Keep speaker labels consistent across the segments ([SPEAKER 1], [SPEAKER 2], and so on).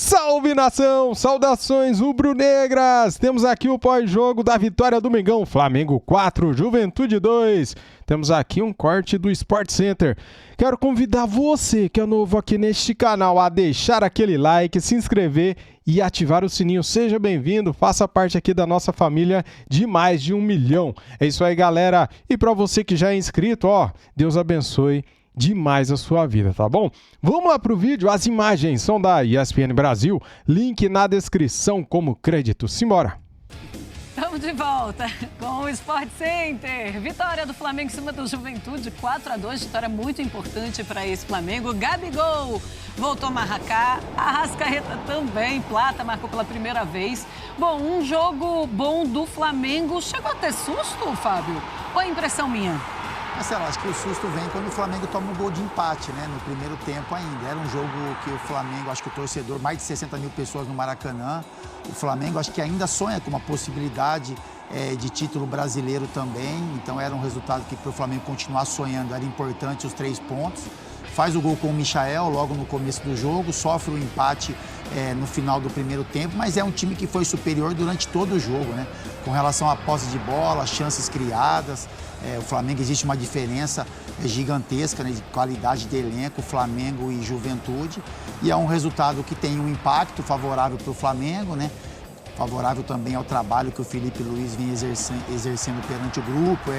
[SPEAKER 1] Salve, nação! Saudações rubro-negras! Temos aqui o pós-jogo da vitória do Mengão. Flamengo 4, Juventude 2. Temos aqui um corte do Sport Center. Quero convidar você que é novo aqui neste canal a deixar aquele like, se inscrever e ativar o sininho. Seja bem-vindo, faça parte aqui da nossa família de mais de 1 milhão. É isso aí, galera. E para você que já é inscrito, ó, Deus abençoe demais a sua vida, tá bom? Vamos lá pro vídeo, as imagens são da ESPN Brasil, link na descrição como crédito. Simbora!
[SPEAKER 2] Estamos de volta com o Sport Center. Vitória do Flamengo em cima do Juventude, 4-2, vitória muito importante para esse Flamengo. Gabigol voltou a marcar, Arrascaeta também, Plata marcou pela primeira vez. Bom, um jogo bom do Flamengo. Chegou a ter susto, Fábio? Ou é impressão minha?
[SPEAKER 3] Marcelo, acho que o susto vem quando o Flamengo toma um gol de empate, né? No primeiro tempo ainda. Era um jogo que o Flamengo, acho que o torcedor, mais de 60 mil pessoas no Maracanã. O Flamengo, acho que ainda sonha com uma possibilidade de título brasileiro também. Então era um resultado que para o Flamengo continuar sonhando era importante os 3 pontos. Faz o gol com o Michael logo no começo do jogo, sofre o empate no final do primeiro tempo, mas é um time que foi superior durante todo o jogo, né? Com relação à posse de bola, chances criadas. O Flamengo, existe uma diferença gigantesca, né, de qualidade de elenco, Flamengo e Juventude. E é um resultado que tem um impacto favorável para o Flamengo, né? Favorável também ao trabalho que o Felipe Luiz vem exercendo perante o grupo,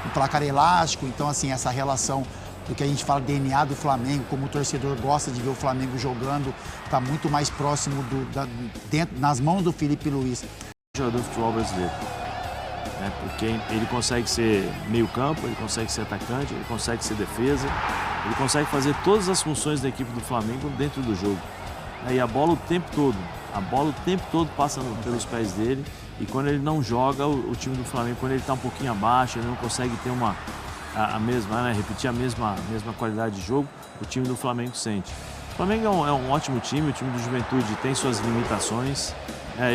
[SPEAKER 3] um placar elástico. Então, assim, essa relação do que a gente fala DNA do Flamengo, como o torcedor gosta de ver o Flamengo jogando, está muito mais próximo nas mãos do Felipe Luiz.
[SPEAKER 4] Jogador de futebol brasileiro, né? Porque ele consegue ser meio campo, ele consegue ser atacante, ele consegue ser defesa, ele consegue fazer todas as funções da equipe do Flamengo dentro do jogo. E a bola o tempo todo passa pelos pés dele, e quando ele não joga, o time do Flamengo, quando ele está um pouquinho abaixo, ele não consegue ter repetir a mesma qualidade de jogo, o time do Flamengo sente. O Flamengo é um ótimo time, o time do Juventude tem suas limitações.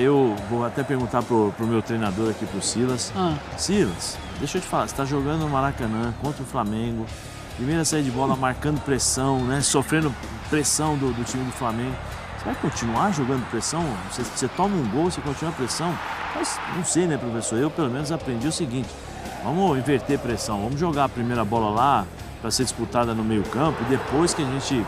[SPEAKER 4] Eu vou até perguntar pro meu treinador aqui, pro Silas. Silas, deixa eu te falar, você está jogando no Maracanã contra o Flamengo, primeira saída de bola marcando pressão, né, sofrendo pressão do time do Flamengo. Você vai continuar jogando pressão? Você toma um gol, você continua a pressão? Mas não sei, né, professor? Eu pelo menos aprendi o seguinte: vamos inverter pressão, vamos jogar a primeira bola lá para ser disputada no meio campo, e depois que a gente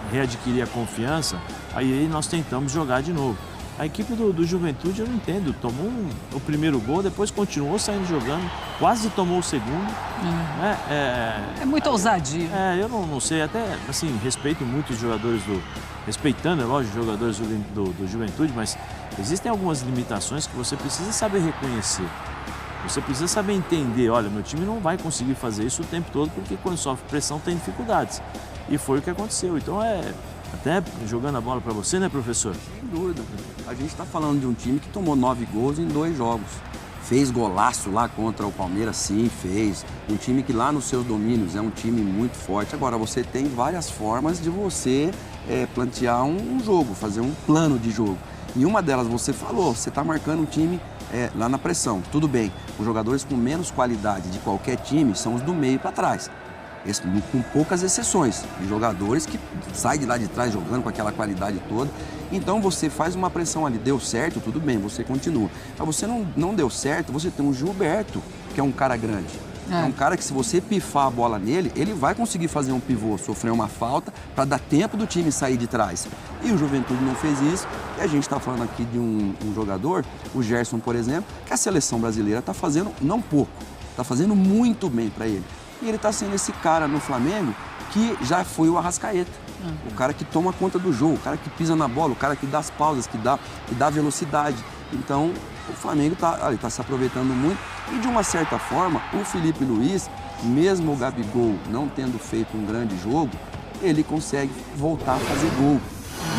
[SPEAKER 4] readquirir a confiança, aí nós tentamos jogar de novo. A equipe do Juventude, eu não entendo, tomou o primeiro gol, depois continuou saindo jogando, quase tomou o segundo.
[SPEAKER 2] É muita ousadia.
[SPEAKER 4] Eu não sei, até assim, respeito muito os jogadores respeitando, é lógico, os jogadores do Juventude, mas existem algumas limitações que você precisa saber reconhecer. Você precisa saber entender, olha, meu time não vai conseguir fazer isso o tempo todo, porque quando sofre pressão tem dificuldades. E foi o que aconteceu. Então até jogando a bola para você, né, professor?
[SPEAKER 5] Sem dúvida. A gente está falando de um time que tomou 9 gols em 2 jogos. Fez golaço lá contra o Palmeiras, sim, fez. Um time que lá nos seus domínios é um time muito forte. Agora, você tem várias formas de você plantear um jogo, fazer um plano de jogo. E uma delas, você falou, você está marcando um time lá na pressão. Tudo bem, os jogadores com menos qualidade de qualquer time são os do meio para trás. Com poucas exceções, de jogadores que saem de lá de trás jogando com aquela qualidade toda. Então você faz uma pressão ali, deu certo, tudo bem, você continua. Mas você não deu certo, você tem o Gilberto, que é um cara grande. É um cara que, se você pifar a bola nele, ele vai conseguir fazer um pivô, sofrer uma falta para dar tempo do time sair de trás. E o Juventude não fez isso. E a gente está falando aqui de um jogador, o Gerson, por exemplo, que a seleção brasileira está fazendo não pouco, está fazendo muito bem para ele. E ele está sendo esse cara no Flamengo que já foi o Arrascaeta. O cara que toma conta do jogo, o cara que pisa na bola, o cara que dá as pausas, que dá velocidade. Então, o Flamengo está se aproveitando muito. E, de uma certa forma, o Felipe Luiz, mesmo o Gabigol não tendo feito um grande jogo, ele consegue voltar a fazer gol.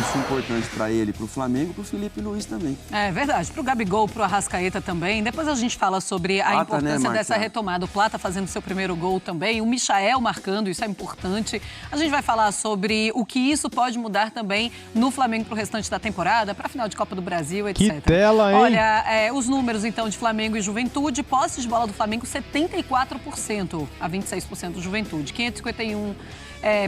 [SPEAKER 5] Isso é importante para ele, para o Flamengo e para o Felipe Luiz também.
[SPEAKER 2] É verdade, para o Gabigol, para o Arrascaeta também. Depois a gente fala sobre a importância dessa retomada. O Plata fazendo seu primeiro gol também, o Michael marcando, isso é importante. A gente vai falar sobre o que isso pode mudar também no Flamengo para o restante da temporada, para a final de Copa do Brasil, etc.
[SPEAKER 1] Que tela, hein?
[SPEAKER 2] Olha, os números então de Flamengo e Juventude, posse de bola do Flamengo 74% a 26% do Juventude, 551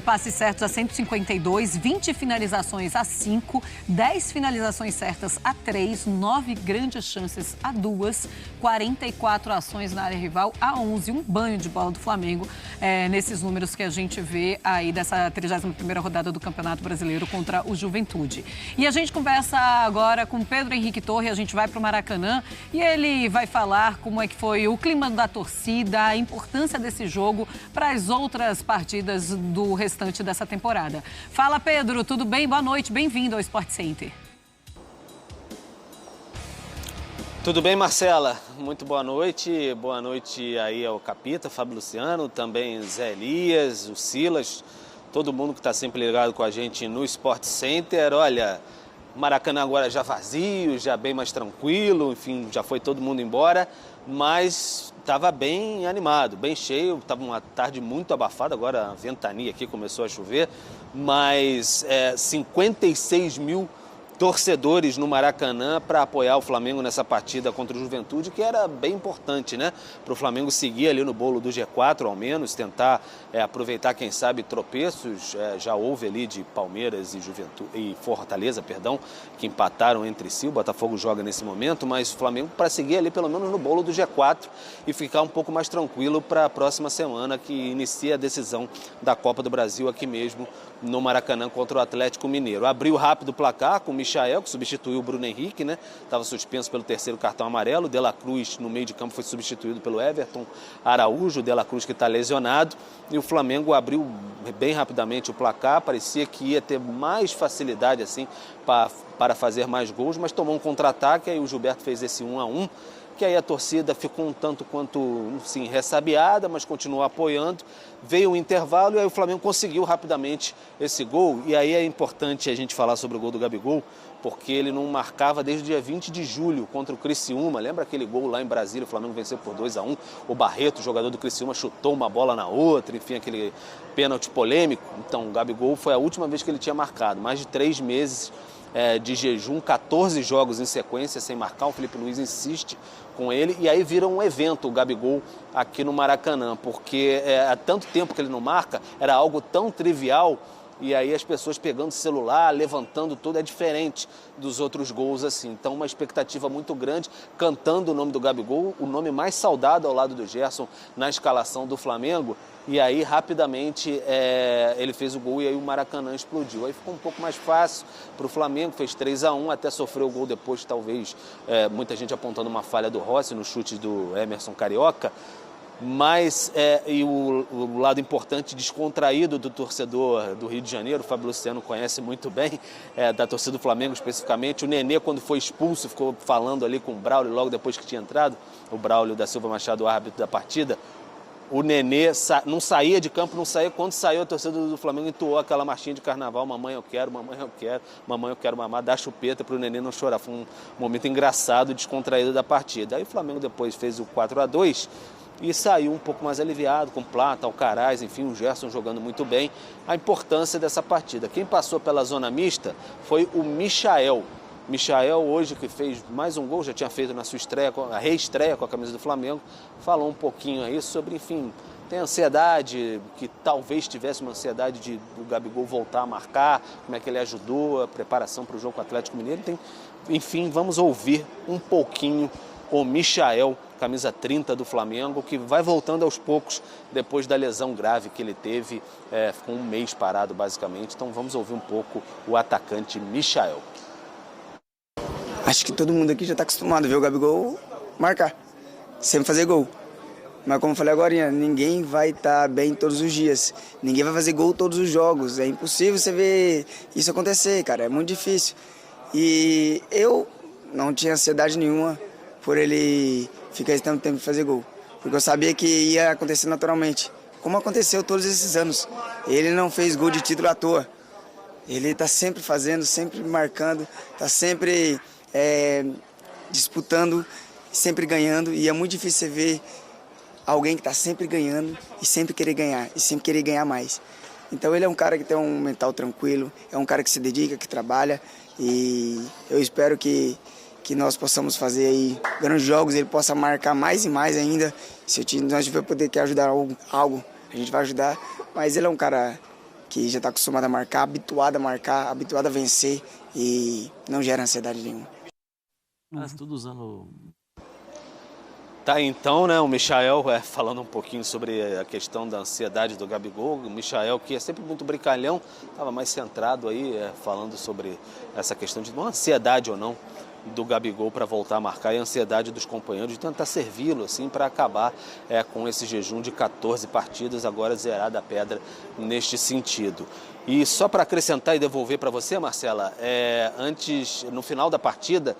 [SPEAKER 2] passes certos a 152, 20 finalizações a 5, 10 finalizações certas a 3, 9 grandes chances a 2, 44 ações na área rival a 11, um banho de bola do Flamengo nesses números que a gente vê aí dessa 31ª rodada do Campeonato Brasileiro contra o Juventude. E a gente conversa agora com Pedro Henrique Torre, a gente vai para o Maracanã e ele vai falar como é que foi o clima da torcida, a importância desse jogo para as outras partidas do restante dessa temporada. Fala, Pedro, tudo bem? Boa noite, bem-vindo ao Sport Center.
[SPEAKER 6] Tudo bem, Marcela? Muito boa noite aí ao Capita, Fábio Luciano, também Zé Elias, o Silas, todo mundo que está sempre ligado com a gente no Sport Center. Olha, Maracanã agora já vazio, já bem mais tranquilo, enfim, já foi todo mundo embora, mas estava bem animado, bem cheio, estava uma tarde muito abafada, agora a ventania aqui começou a chover, mas 56 mil torcedores no Maracanã para apoiar o Flamengo nessa partida contra o Juventude, que era bem importante, né? Para o Flamengo seguir ali no bolo do G4, ao menos, tentar aproveitar, quem sabe, tropeços. Já houve ali de Palmeiras e Fortaleza, que empataram entre si. O Botafogo joga nesse momento, mas o Flamengo para seguir ali pelo menos no bolo do G4 e ficar um pouco mais tranquilo para a próxima semana, que inicia a decisão da Copa do Brasil aqui mesmo no Maracanã contra o Atlético Mineiro. Abriu rápido o placar com o Michael, que substituiu o Bruno Henrique, né? Estava suspenso pelo 3º cartão amarelo. De La Cruz, no meio de campo, foi substituído pelo Everton Araújo. De La Cruz, que está lesionado. E o Flamengo abriu bem rapidamente o placar. Parecia que ia ter mais facilidade assim para fazer mais gols, mas tomou um contra-ataque. Aí o Gilberto fez esse 1-1. Que aí a torcida ficou um tanto quanto, sim, ressabiada, mas continuou apoiando. Veio o intervalo e aí o Flamengo conseguiu rapidamente esse gol. E aí é importante a gente falar sobre o gol do Gabigol, porque ele não marcava desde o dia 20 de julho contra o Criciúma. Lembra aquele gol lá em Brasília, o Flamengo venceu por 2-1? O Barreto, o jogador do Criciúma, chutou uma bola na outra, enfim, aquele pênalti polêmico. Então, o Gabigol foi a última vez que ele tinha marcado, mais de 3 meses de jejum, 14 jogos em sequência sem marcar. O Felipe Luiz insiste com ele e aí vira um evento o Gabigol aqui no Maracanã, porque há tanto tempo que ele não marca, era algo tão trivial. E aí as pessoas pegando o celular, levantando tudo, é diferente dos outros gols assim. Então uma expectativa muito grande, cantando o nome do Gabigol, o nome mais saudado ao lado do Gerson na escalação do Flamengo. E aí rapidamente ele fez o gol e aí o Maracanã explodiu. Aí ficou um pouco mais fácil para o Flamengo, fez 3-1, até sofreu o gol depois, talvez, muita gente apontando uma falha do Rossi no chute do Emerson Carioca. Mas e o lado importante, descontraído do torcedor do Rio de Janeiro, o Fábio Luciano conhece muito bem, da torcida do Flamengo especificamente. O Nenê, quando foi expulso, ficou falando ali com o Braulio logo depois que tinha entrado, o Braulio da Silva Machado, o árbitro da partida. O Nenê não saía de campo, não saía. Quando saiu, a torcida do Flamengo entoou aquela marchinha de carnaval: mamãe eu quero, mamãe eu quero, mamãe eu quero mamar, dá chupeta para o Nenê não chorar. Foi um momento engraçado, descontraído da partida. Aí o Flamengo depois fez o 4-2 e saiu um pouco mais aliviado, com Plata, Alcaraz, enfim, o Gerson jogando muito bem. A importância dessa partida. Quem passou pela zona mista foi o Michael. Michael, hoje, que fez mais um gol, já tinha feito na sua estreia, a reestreia com a camisa do Flamengo, falou um pouquinho aí sobre, enfim, tem ansiedade, que talvez tivesse uma ansiedade de o Gabigol voltar a marcar, como é que ele ajudou a preparação para o jogo com o Atlético Mineiro. Enfim, vamos ouvir um pouquinho o Michael, camisa 30 do Flamengo, que vai voltando aos poucos depois da lesão grave que ele teve, ficou um mês parado basicamente. Então vamos ouvir um pouco o atacante Michael.
[SPEAKER 7] Acho que todo mundo aqui já está acostumado a ver o Gabigol marcar, sempre fazer gol. Mas como eu falei agora, ninguém vai estar bem todos os dias. Ninguém vai fazer gol todos os jogos. É impossível você ver isso acontecer, cara. É muito difícil. E eu não tinha ansiedade nenhuma por ele ficar esse tanto tempo de fazer gol. Porque eu sabia que ia acontecer naturalmente. Como aconteceu todos esses anos. Ele não fez gol de título à toa. Ele está sempre fazendo, sempre marcando, está sempre disputando, sempre ganhando. E é muito difícil você ver alguém que está sempre ganhando e sempre querer ganhar, e sempre querer ganhar mais. Então ele é um cara que tem um mental tranquilo, é um cara que se dedica, que trabalha, e eu espero que nós possamos fazer aí grandes jogos, ele possa marcar mais e mais ainda. Se nós tiver poder ajudar algo, a gente vai ajudar, mas ele é um cara que já está acostumado a marcar, habituado a vencer e não gera ansiedade nenhuma.
[SPEAKER 4] Mas tudo usando...
[SPEAKER 6] Tá, então, né, o Michael falando um pouquinho sobre a questão da ansiedade do Gabigol. O Michael, que é sempre muito brincalhão, estava mais centrado aí, falando sobre essa questão de uma ansiedade ou não do Gabigol para voltar a marcar e a ansiedade dos companheiros de tentar servi-lo assim para acabar com esse jejum de 14 partidas, agora zerada a pedra neste sentido. E só para acrescentar e devolver para você, Marcela, antes, no final da partida,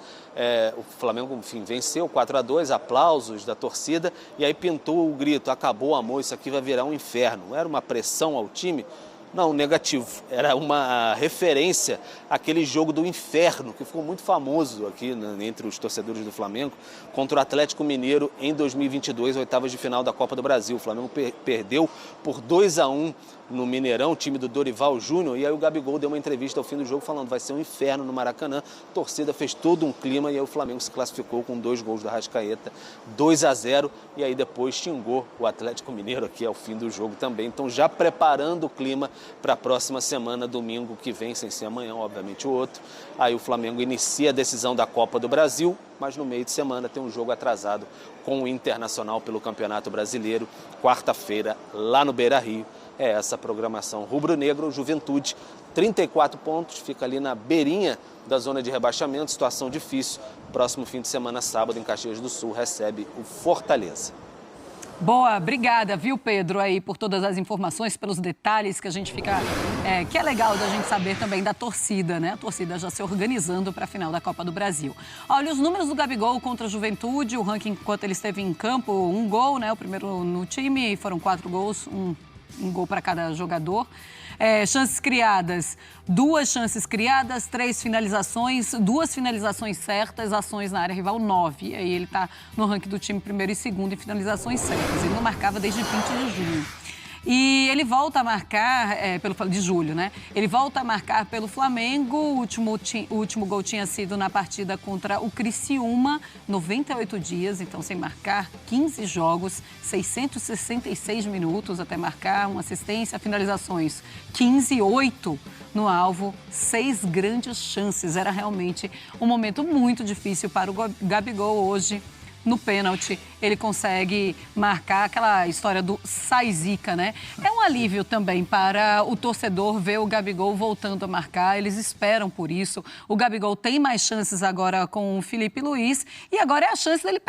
[SPEAKER 6] o Flamengo, enfim, venceu 4-2, aplausos da torcida, e aí pintou o grito: acabou, amor, isso aqui vai virar um inferno. Era uma pressão ao time? Não, negativo. Era uma referência àquele jogo do inferno, que ficou muito famoso aqui, né, entre os torcedores do Flamengo, contra o Atlético Mineiro em 2022, oitavas de final da Copa do Brasil. O Flamengo perdeu por 2-1 no Mineirão, o time do Dorival Júnior, e aí o Gabigol deu uma entrevista ao fim do jogo falando: vai ser um inferno no Maracanã. A torcida fez todo um clima e aí o Flamengo se classificou com 2 gols do Arrascaeta, 2-0, e aí depois xingou o Atlético Mineiro aqui ao fim do jogo também. Então já preparando o clima para a próxima semana, domingo que vem, sem ser amanhã, obviamente o outro. Aí o Flamengo inicia a decisão da Copa do Brasil, mas no meio de semana tem um jogo atrasado com o Internacional pelo Campeonato Brasileiro, quarta-feira, lá no Beira-Rio. É essa programação rubro-negro. Juventude, 34 pontos, fica ali na beirinha da zona de rebaixamento, situação difícil. Próximo fim de semana, sábado, em Caxias do Sul, recebe o Fortaleza.
[SPEAKER 2] Boa, obrigada, viu, Pedro, aí por todas as informações, pelos detalhes que a gente fica... que é legal da gente saber também da torcida, né? A torcida já se organizando para a final da Copa do Brasil. Olha, os números do Gabigol contra a Juventude, o ranking enquanto ele esteve em campo, 1 gol, né? O primeiro no time, foram 4 gols, um gol para cada jogador. Chances criadas, 2 chances criadas, 3 finalizações, 2 finalizações certas, ações na área rival, 9. Aí ele está no ranking do time primeiro e segundo em finalizações certas. Ele não marcava desde 20 de junho. E ele volta a marcar, de julho, né? Ele volta a marcar pelo Flamengo. O último gol tinha sido na partida contra o Criciúma, 98 dias, então sem marcar, 15 jogos, 666 minutos até marcar, uma assistência, finalizações 15, 8 no alvo, 6 grandes chances. Era realmente um momento muito difícil para o Gabigol hoje. No pênalti, ele consegue marcar aquela história do sai zica, né? É um alívio também para o torcedor ver o Gabigol voltando a marcar. Eles esperam por isso. O Gabigol tem mais chances agora com o Felipe Luiz. E agora é a chance dele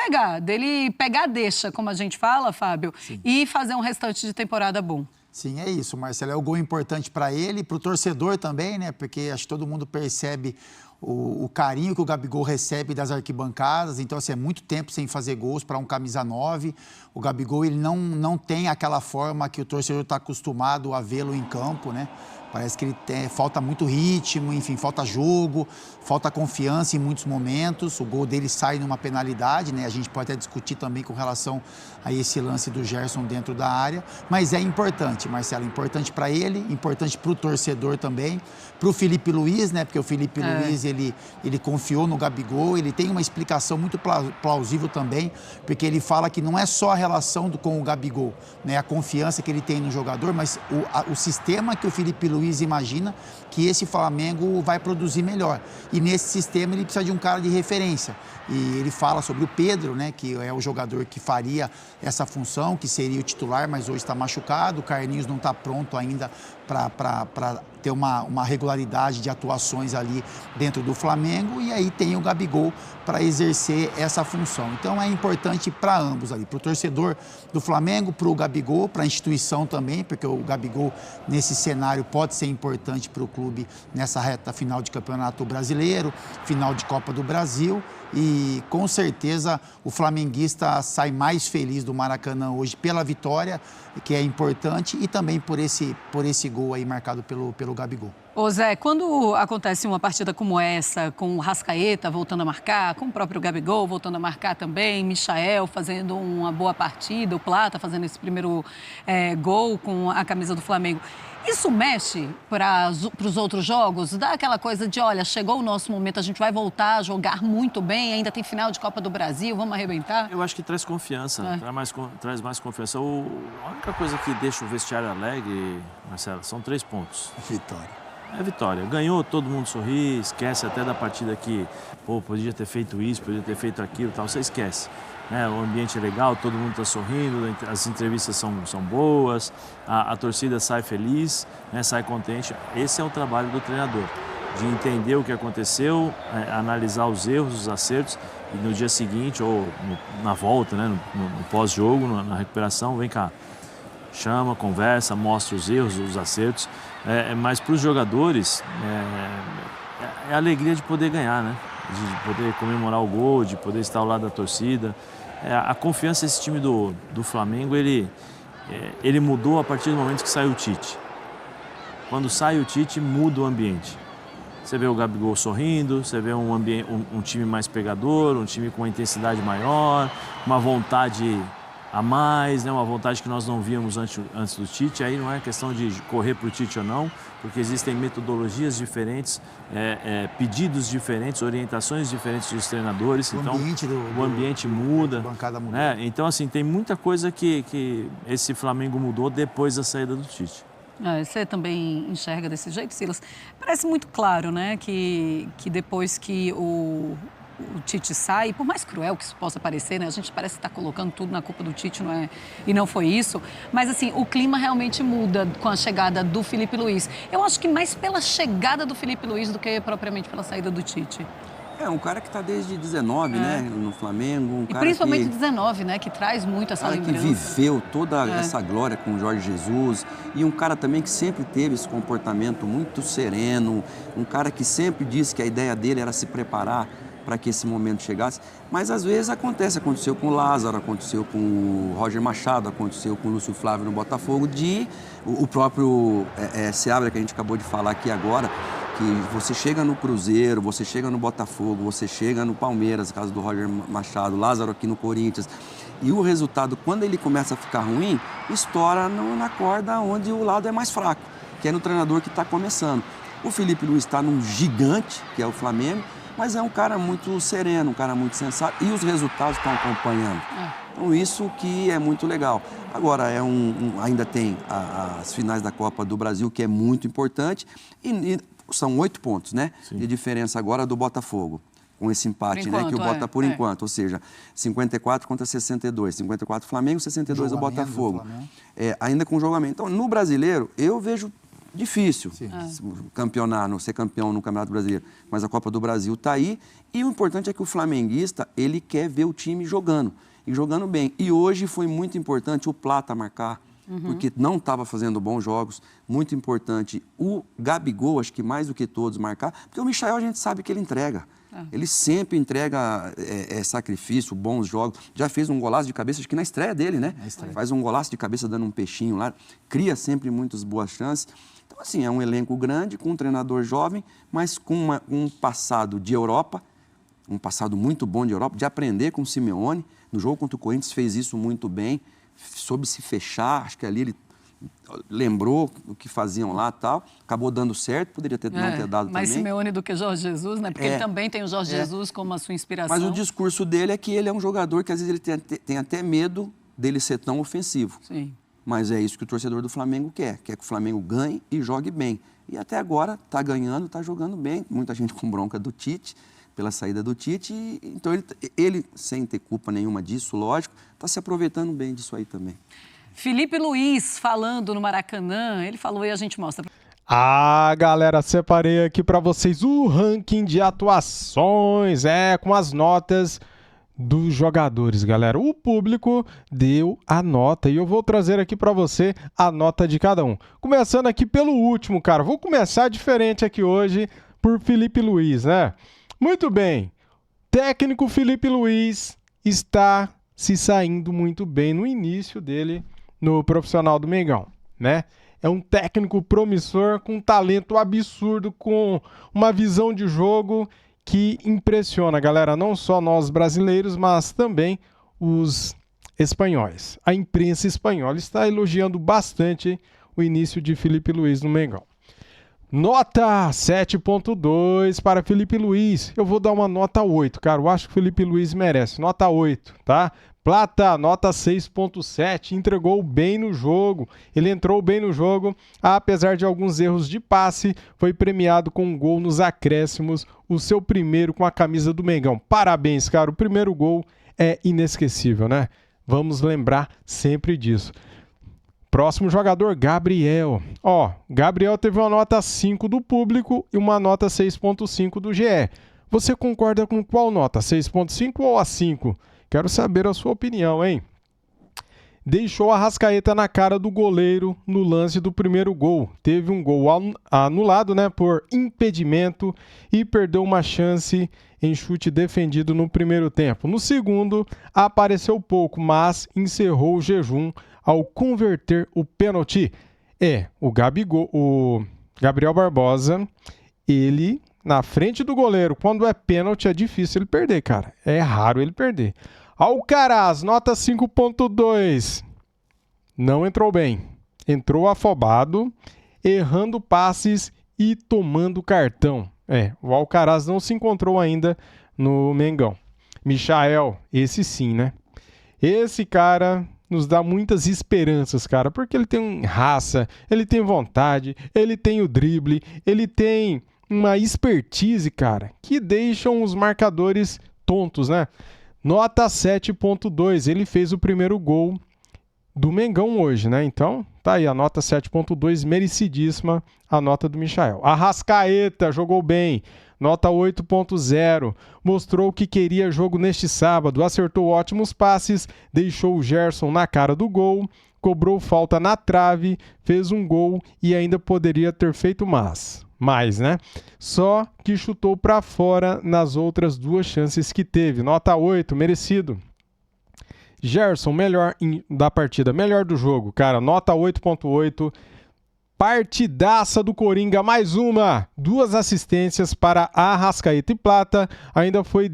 [SPEAKER 2] pegar deixa, como a gente fala, Fábio, Sim. E fazer um restante de temporada bom.
[SPEAKER 3] Sim, é isso, Marcelo. É o gol importante para ele, para o torcedor também, né? Porque acho que todo mundo percebe o carinho que o Gabigol recebe das arquibancadas. Então, assim, é muito tempo sem fazer gols para um camisa 9. O Gabigol, ele não tem aquela forma que o torcedor está acostumado a vê-lo em campo, né? Parece que falta muito ritmo, enfim, falta jogo, falta confiança em muitos momentos. O gol dele sai numa penalidade, né? A gente pode até discutir também com relação a esse lance do Gerson dentro da área. Mas é importante, Marcelo, importante para ele, importante para o torcedor também, para o Felipe Luiz, né? Porque o Felipe Luiz, ele confiou no Gabigol, ele tem uma explicação muito plausível também, porque ele fala que não é só a relação com o Gabigol, né? A confiança que ele tem no jogador, mas o sistema que o Felipe Luiz imagina que esse Flamengo vai produzir melhor. E nesse sistema ele precisa de um cara de referência. E ele fala sobre o Pedro, né, que é o jogador que faria essa função, que seria o titular, mas hoje está machucado. O Carlinhos não está pronto ainda para ter uma regularidade de atuações ali dentro do Flamengo. E aí tem o Gabigol para exercer essa função. Então é importante para ambos ali, para o torcedor do Flamengo, para o Gabigol, para a instituição também, porque o Gabigol nesse cenário pode ser importante para o clube nessa reta final de Campeonato Brasileiro, final de Copa do Brasil. E com certeza o flamenguista sai mais feliz do Maracanã hoje pela vitória, que é importante, e também por esse gol aí marcado pelo Gabigol.
[SPEAKER 2] Ô Zé, quando acontece uma partida como essa, com o Arrascaeta voltando a marcar, com o próprio Gabigol voltando a marcar também, Michael fazendo uma boa partida, o Plata fazendo esse primeiro gol com a camisa do Flamengo, Isso mexe para os outros jogos? Dá aquela coisa de, olha, chegou o nosso momento, a gente vai voltar a jogar muito bem, ainda tem final de Copa do Brasil, vamos arrebentar?
[SPEAKER 4] Eu acho que traz confiança, traz mais confiança. A única coisa que deixa o vestiário alegre, Marcelo, são 3 pontos.
[SPEAKER 3] Vitória.
[SPEAKER 4] É vitória. Ganhou, todo mundo sorri, esquece até da partida que, podia ter feito isso, podia ter feito aquilo, tal, você esquece. O ambiente é legal, todo mundo está sorrindo, as entrevistas são boas, a torcida sai feliz, sai contente. Esse é o trabalho do treinador, de entender o que aconteceu, analisar os erros, os acertos, e no dia seguinte, ou na volta, no pós-jogo, na recuperação, vem cá, chama, conversa, mostra os erros, os acertos. Mas para os jogadores, é a alegria de poder ganhar, de poder comemorar o gol, de poder estar ao lado da torcida. A confiança desse time do Flamengo, ele mudou a partir do momento que saiu o Tite. Quando sai o Tite, muda o ambiente. Você vê o Gabigol sorrindo, você vê um time mais pegador, um time com uma intensidade maior, uma vontade a mais, uma vontade que nós não víamos antes do Tite. Aí não é questão de correr para o Tite ou não, porque existem metodologias diferentes, pedidos diferentes, orientações diferentes dos treinadores. O ambiente muda.
[SPEAKER 3] Bancada mudou.
[SPEAKER 4] Então, assim, tem muita coisa que esse Flamengo mudou depois da saída do Tite.
[SPEAKER 2] Você também enxerga desse jeito, Silas? Parece muito claro, que depois que o Tite sai, por mais cruel que isso possa parecer, a gente parece que está colocando tudo na culpa do Tite, e não foi isso, mas assim, o clima realmente muda com a chegada do Felipe Luiz. Eu acho que mais pela chegada do Felipe Luiz do que propriamente pela saída do Tite.
[SPEAKER 5] Um cara que está desde 19, no Flamengo.
[SPEAKER 2] E principalmente 19, que traz muito essa lembrança.
[SPEAKER 5] Que viveu toda essa glória com o Jorge Jesus. E um cara também que sempre teve esse comportamento muito sereno. Um cara que sempre disse que a ideia dele era se preparar para que esse momento chegasse. Mas às vezes aconteceu com o Lázaro, aconteceu com o Roger Machado, aconteceu com o Lúcio Flávio no Botafogo, o próprio Seabra, que a gente acabou de falar aqui agora, que você chega no Cruzeiro, você chega no Botafogo, você chega no Palmeiras, no caso do Roger Machado, Lázaro aqui no Corinthians, e o resultado, quando ele começa a ficar ruim, estoura na corda onde o lado é mais fraco, que é no treinador que está começando. O Felipe Luiz está num gigante, que é o Flamengo, mas é um cara muito sereno, um cara muito sensato, e os resultados estão acompanhando. Então isso que é muito legal. Agora, ainda tem as finais da Copa do Brasil, que é muito importante, e são 8 pontos, de diferença agora do Botafogo, com esse empate, que o Bota por enquanto, ou seja, 54 contra 62, 54 Flamengo, 62 o Botafogo. Ainda com jogamento. Então, no brasileiro, eu vejo difícil ser campeão no Campeonato Brasileiro, mas a Copa do Brasil está aí, e o importante é que o flamenguista, ele quer ver o time jogando, e jogando bem. E hoje foi muito importante o Plata marcar, porque não estava fazendo bons jogos, muito importante o Gabigol, acho que mais do que todos, marcar, porque o Michael a gente sabe que ele entrega. Ele sempre entrega sacrifício, bons jogos. Já fez um golaço de cabeça, acho que na estreia dele, Faz um golaço de cabeça dando um peixinho lá, cria sempre muitas boas chances. Então, assim, é um elenco grande, com um treinador jovem, mas com um passado de Europa, um passado muito bom de Europa, de aprender com o Simeone. No jogo contra o Corinthians fez isso muito bem, soube se fechar, acho que ali ele lembrou o que faziam lá e tal, acabou dando certo, poderia não ter dado
[SPEAKER 2] mais
[SPEAKER 5] também.
[SPEAKER 2] Mais Simeone do que Jorge Jesus, Porque ele também tem o Jorge Jesus como a sua inspiração.
[SPEAKER 5] Mas o discurso dele é que ele é um jogador que às vezes ele tem até medo dele ser tão ofensivo.
[SPEAKER 2] Sim.
[SPEAKER 5] Mas é isso que o torcedor do Flamengo quer que o Flamengo ganhe e jogue bem. E até agora está ganhando, está jogando bem. Muita gente com bronca do Tite, pela saída do Tite. Então ele, sem ter culpa nenhuma disso, lógico, está se aproveitando bem disso aí também.
[SPEAKER 2] Felipe Luiz falando no Maracanã, ele falou e a gente mostra.
[SPEAKER 1] Galera, separei aqui para vocês o ranking de atuações, com as notas dos jogadores, galera. O público deu a nota e eu vou trazer aqui para você a nota de cada um. Começando aqui pelo último, cara. Vou começar diferente aqui hoje por Felipe Luiz, Muito bem. Técnico Felipe Luiz está se saindo muito bem no início dele no profissional do Mengão, É um técnico promissor, com um talento absurdo, com uma visão de jogo que impressiona, galera, não só nós brasileiros, mas também os espanhóis. A imprensa espanhola está elogiando bastante o início de Felipe Luiz no Mengão. Nota 7.2 para Felipe Luiz. Eu vou dar uma nota 8, cara. Eu acho que o Felipe Luiz merece. Nota 8, tá? Plata, nota 6.7. Entregou bem no jogo. Ele entrou bem no jogo. Apesar de alguns erros de passe, foi premiado com um gol nos acréscimos. O seu primeiro com a camisa do Mengão. Parabéns, cara. O primeiro gol é inesquecível, né? Vamos lembrar sempre disso. Próximo jogador, Gabriel. Gabriel teve uma nota 5 do público e uma nota 6.5 do GE. Você concorda com qual nota? 6.5 ou a 5? Quero saber a sua opinião, hein? Deixou a Arrascaeta na cara do goleiro no lance do primeiro gol. Teve um gol anulado, né, por impedimento e perdeu uma chance em chute defendido no primeiro tempo. No segundo, apareceu pouco, mas encerrou o jejum ao converter o pênalti. O Gabriel Barbosa, ele na frente do goleiro, quando é pênalti é difícil ele perder, cara. É raro ele perder. Alcaraz, nota 5.2. Não entrou bem. Entrou afobado, errando passes e tomando cartão. O Alcaraz não se encontrou ainda no Mengão. Michael, esse sim, né? Esse cara nos dá muitas esperanças, cara, porque ele tem raça, ele tem vontade, ele tem o drible, ele tem uma expertise, cara, que deixam os marcadores tontos, né? Nota 7.2, ele fez o primeiro gol do Mengão hoje, né? Então, tá aí a nota 7.2, merecidíssima a nota do Michael. Arrascaeta jogou bem, nota 8.0, mostrou que queria jogo neste sábado, acertou ótimos passes, deixou o Gerson na cara do gol, cobrou falta na trave, fez um gol e ainda poderia ter feito mais, né? Só que chutou para fora nas outras duas chances que teve. Nota 8, merecido. Gerson, melhor da partida, melhor do jogo, cara, nota 8.8. Partidaça do Coringa, mais uma. 2 assistências para Arrascaeta e Plata. Ainda foi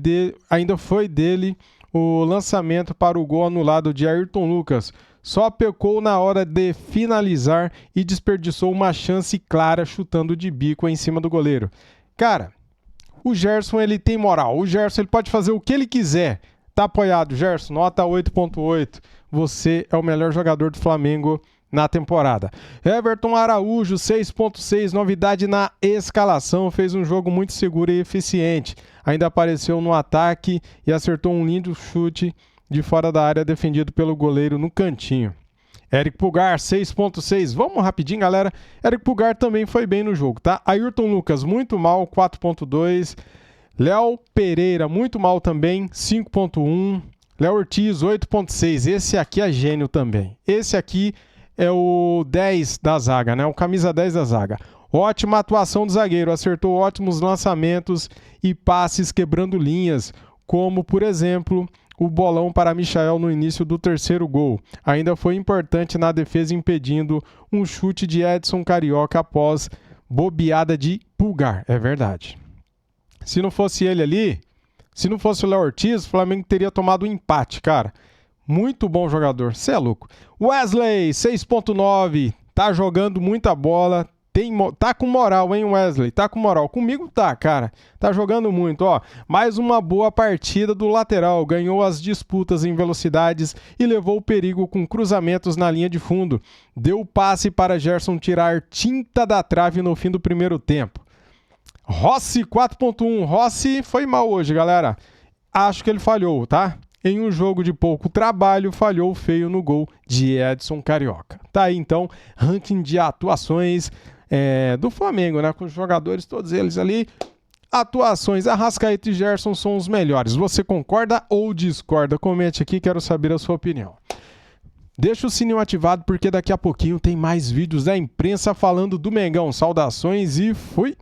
[SPEAKER 1] dele o lançamento para o gol anulado de Ayrton Lucas. Só pecou na hora de finalizar e desperdiçou uma chance clara chutando de bico em cima do goleiro. Cara, o Gerson ele tem moral. O Gerson ele pode fazer o que ele quiser. Tá apoiado, Gerson. Nota 8.8. Você é o melhor jogador do Flamengo na temporada. Everton Araújo, 6.6, novidade na escalação, fez um jogo muito seguro e eficiente. Ainda apareceu no ataque e acertou um lindo chute de fora da área defendido pelo goleiro no cantinho. Eric Pulgar, 6.6. Vamos rapidinho, galera. Eric Pulgar também foi bem no jogo, tá? Ayrton Lucas, muito mal, 4.2. Léo Pereira, muito mal também, 5.1. Léo Ortiz, 8.6. Esse aqui é gênio também. Esse aqui é o 10 da zaga, né? O camisa 10 da zaga. Ótima atuação do zagueiro, acertou ótimos lançamentos e passes quebrando linhas, como, por exemplo, o bolão para Michael no início do terceiro gol. Ainda foi importante na defesa, impedindo um chute de Edson Carioca após bobeada de Pulgar. É verdade. Se não fosse ele ali, se não fosse o Léo Ortiz, o Flamengo teria tomado um empate, cara. Muito bom jogador, cê é louco. Wesley, 6.9, tá jogando muita bola, tá com moral, hein, Wesley? Tá com moral. Comigo tá, cara. Tá jogando muito, ó. Mais uma boa partida do lateral, ganhou as disputas em velocidades e levou o perigo com cruzamentos na linha de fundo. Deu passe para Gerson tirar tinta da trave no fim do primeiro tempo. Rossi, 4.1. Rossi foi mal hoje, galera. Acho que ele falhou, tá? Em um jogo de pouco trabalho, falhou feio no gol de Edson Carioca. Tá aí, então, ranking de atuações do Flamengo, né? Com os jogadores, todos eles ali. Atuações, Arrascaeta e Gerson são os melhores. Você concorda ou discorda? Comente aqui, quero saber a sua opinião. Deixa o sininho ativado, porque daqui a pouquinho tem mais vídeos da imprensa falando do Mengão. Saudações e fui!